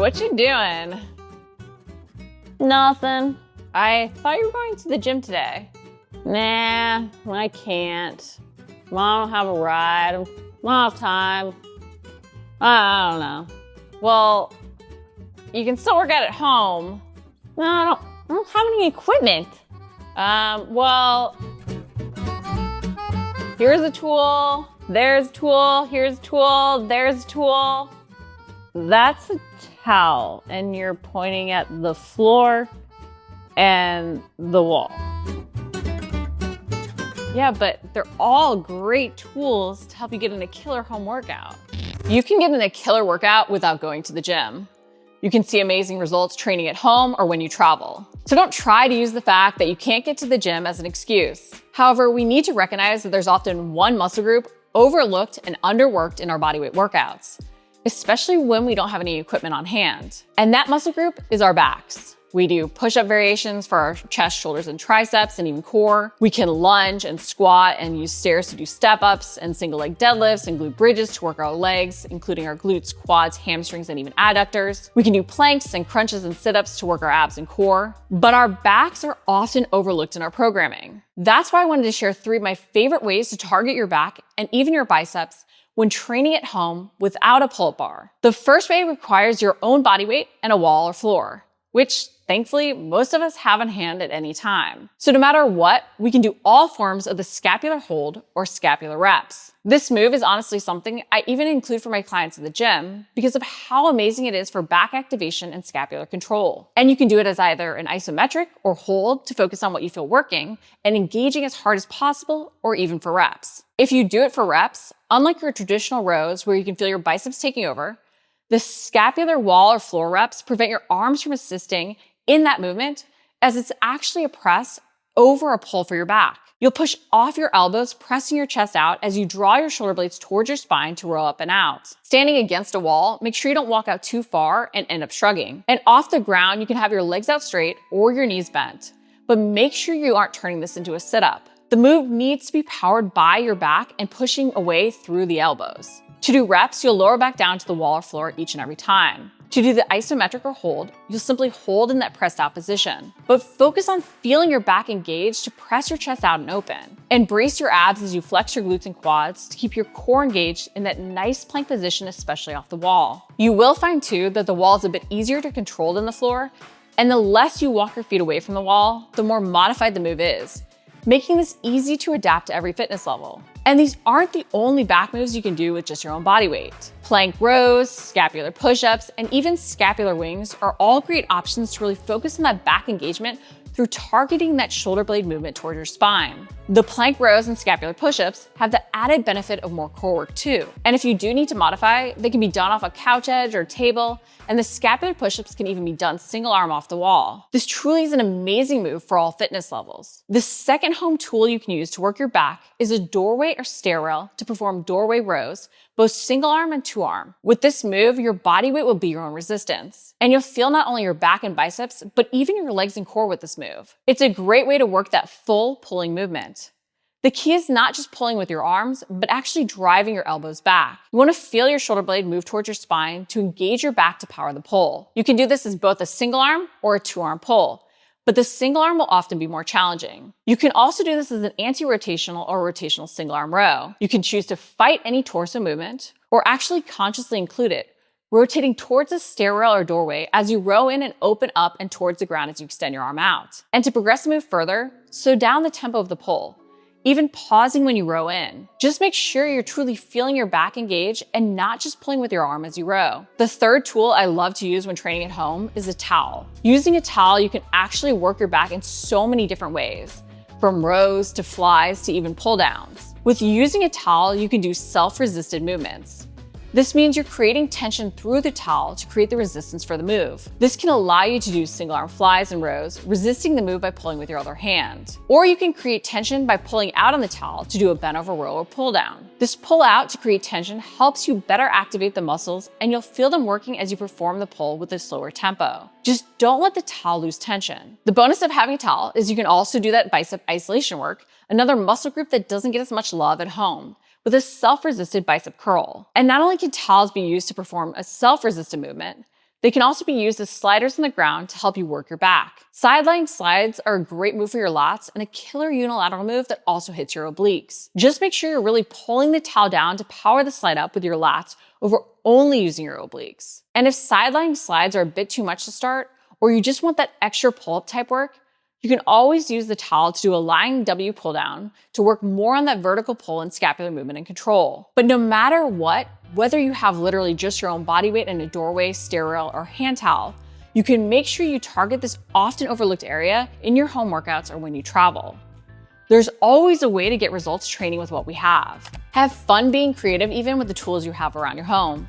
What you doing? Nothing. I thought you were going to the gym today. Nah, I can't. I don't have a ride. I don't have time. I don't know. Well, you can still work out at home. No, I don't have any equipment. Well, here's a tool, there's a tool, here's a tool, there's a tool. That's a towel, and you're pointing at the floor and the wall. Yeah, but they're all great tools to help you get in a killer home workout. You can get in a killer workout without going to the gym. You can see amazing results training at home or when you travel. So don't try to use the fact that you can't get to the gym as an excuse. However, we need to recognize that there's often one muscle group overlooked and underworked in our bodyweight workouts, especially when we don't have any equipment on hand. And that muscle group is our backs. We do push-up variations for our chest, shoulders, and triceps, and even core. We can lunge and squat and use stairs to do step-ups and single leg deadlifts and glute bridges to work our legs, including our glutes, quads, hamstrings, and even adductors. We can do planks and crunches and sit-ups to work our abs and core. But our backs are often overlooked in our programming. That's why I wanted to share 3 of my favorite ways to target your back and even your biceps when training at home without a pull-up bar. The first way requires your own body weight and a wall or floor, which thankfully most of us have on hand at any time. So no matter what, we can do all forms of the scapular hold or scapular reps. This move is honestly something I even include for my clients at the gym because of how amazing it is for back activation and scapular control. And you can do it as either an isometric or hold to focus on what you feel working and engaging as hard as possible, or even for reps. If you do it for reps, unlike your traditional rows where you can feel your biceps taking over, the scapular wall or floor reps prevent your arms from assisting in that movement, as it's actually a press over a pull for your back. You'll push off your elbows, pressing your chest out as you draw your shoulder blades towards your spine to roll up and out. Standing against a wall, make sure you don't walk out too far and end up shrugging. And off the ground, you can have your legs out straight or your knees bent, but make sure you aren't turning this into a sit-up. The move needs to be powered by your back and pushing away through the elbows. To do reps, you'll lower back down to the wall or floor each and every time. To do the isometric or hold, you'll simply hold in that pressed out position. But focus on feeling your back engaged to press your chest out and open. And brace your abs as you flex your glutes and quads to keep your core engaged in that nice plank position, especially off the wall. You will find too that the wall is a bit easier to control than the floor, and the less you walk your feet away from the wall, the more modified the move is, making this easy to adapt to every fitness level. And these aren't the only back moves you can do with just your own body weight. Plank rows, scapular push-ups, and even scapular wings are all great options to really focus on that back engagement through targeting that shoulder blade movement toward your spine. The plank rows and scapular push-ups have the added benefit of more core work too. And if you do need to modify, they can be done off a couch edge or table, and the scapular push-ups can even be done single arm off the wall. This truly is an amazing move for all fitness levels. The second home tool you can use to work your back is a doorway or stair rail to perform doorway rows, both single arm and 2-arm. With this move, your body weight will be your own resistance. And you'll feel not only your back and biceps, but even your legs and core with this move. It's a great way to work that full pulling movement. The key is not just pulling with your arms, but actually driving your elbows back. You want to feel your shoulder blade move towards your spine to engage your back to power the pull. You can do this as both a single arm or a 2-arm pull, but the single arm will often be more challenging. You can also do this as an anti-rotational or rotational single arm row. You can choose to fight any torso movement or actually consciously include it, rotating towards a stair rail or doorway as you row in and open up and towards the ground as you extend your arm out. And to progress the move further, slow down the tempo of the pull, even pausing when you row in. Just make sure you're truly feeling your back engage and not just pulling with your arm as you row. The third tool I love to use when training at home is a towel. Using a towel, you can actually work your back in so many different ways, from rows to flies to even pull downs. With using a towel, you can do self-resisted movements. This means you're creating tension through the towel to create the resistance for the move. This can allow you to do single arm flies and rows, resisting the move by pulling with your other hand. Or you can create tension by pulling out on the towel to do a bent over row or pull down. This pull out to create tension helps you better activate the muscles, and you'll feel them working as you perform the pull with a slower tempo. Just don't let the towel lose tension. The bonus of having a towel is you can also do that bicep isolation work, another muscle group that doesn't get as much love at home, with a self-resisted bicep curl. And not only can towels be used to perform a self-resisted movement, They can also be used as sliders on the ground to help you work your back. Side-lying slides are a great move for your lats and a killer unilateral move that also hits your obliques. Just make sure you're really pulling the towel down to power the slide up with your lats over only using your obliques. And if side-lying slides are a bit too much to start, or you just want that extra pull-up type work, you can always use the towel to do a lying W pull down to work more on that vertical pull and scapular movement and control. But no matter what, whether you have literally just your own body weight in a doorway, stair rail, or hand towel, you can make sure you target this often overlooked area in your home workouts or when you travel. There's always a way to get results training with what we have. Have fun being creative even with the tools you have around your home.